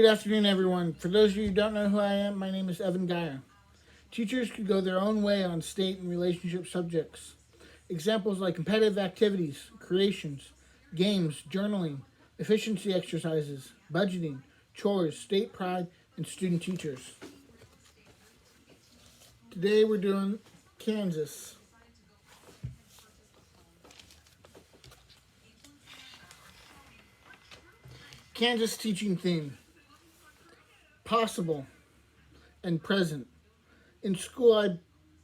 afternoon, everyone. For those of you who don't know who I am, my name is Evan Geyer. Teachers could go their own way on state and relationship subjects. Examples like competitive activities, creations, games, journaling, efficiency exercises, budgeting, chores, state pride, and student teachers. Today we're doing Kansas. Kansas teaching theme: possible and present. In school, I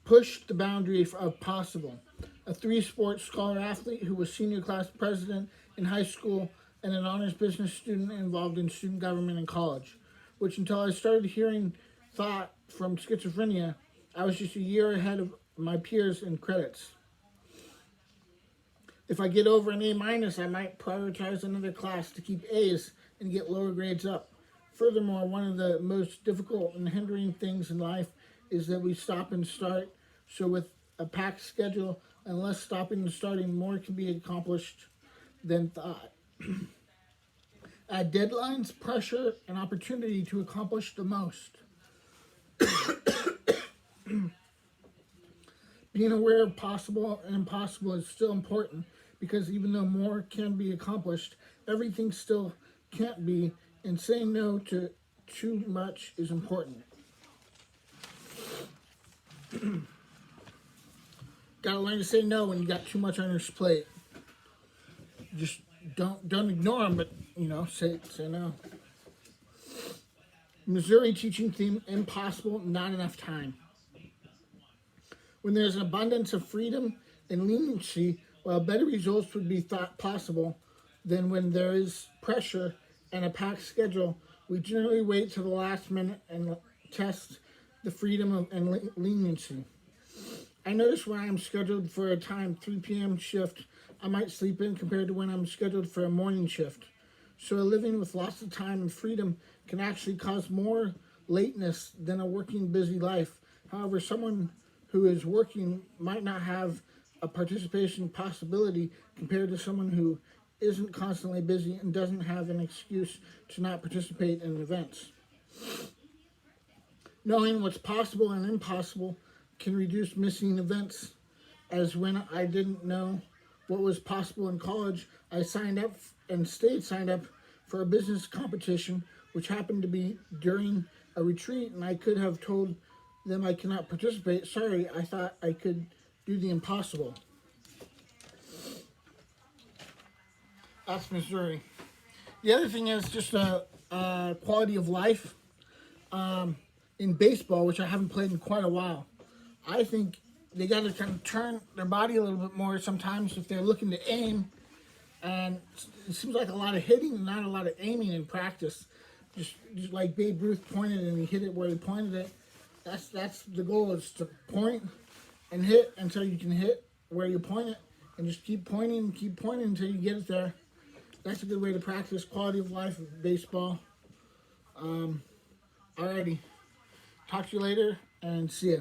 pushed the boundary of possible. A 3-sport scholar athlete who was senior class president in high school and an honors business student involved in student government in college, which until I started hearing thought from schizophrenia, I was just a year ahead of my peers in credits. If I get over an A minus, I might prioritize another class to keep A's and get lower grades up. Furthermore, one of the most difficult and hindering things in life is that we stop and start. So with a packed schedule and less stopping and starting, more can be accomplished than thought. Add deadlines, pressure, and opportunity to accomplish the most. Being aware of possible and impossible is still important, because even though more can be accomplished, everything still can't be, and saying no to too much is important. Gotta learn to say no when you got too much on your plate. Just don't ignore them, but say no. Missouri teaching theme: impossible, not enough time. When there's an abundance of freedom and leniency, while better results would be thought possible than when there is pressure and a packed schedule, we generally wait till the last minute and test the freedom and leniency. I notice when I'm scheduled for a 3 p.m. shift, I might sleep in compared to when I'm scheduled for a morning shift. So living with lots of time and freedom can actually cause more lateness than a working busy life. However, someone who is working might not have a participation possibility compared to someone who isn't constantly busy and doesn't have an excuse to not participate in events. Knowing what's possible and impossible can reduce missing events, as when I didn't know what was possible in college, I signed up and stayed signed up for a business competition, which happened to be during a retreat, and I could have told them I cannot participate. Sorry, I thought I could do the impossible. That's Missouri. The other thing is just a quality of life. In baseball, which I haven't played in quite a while, I think they got to kind of turn their body a little bit more sometimes if they're looking to aim. And it seems like a lot of hitting and not a lot of aiming in practice. Just like Babe Ruth pointed and he hit it where he pointed it. That's the goal, is to point and hit until you can hit where you point it, and just keep pointing until you get it there. That's a good way to practice quality of life of baseball. Alrighty. Talk to you later, and see ya.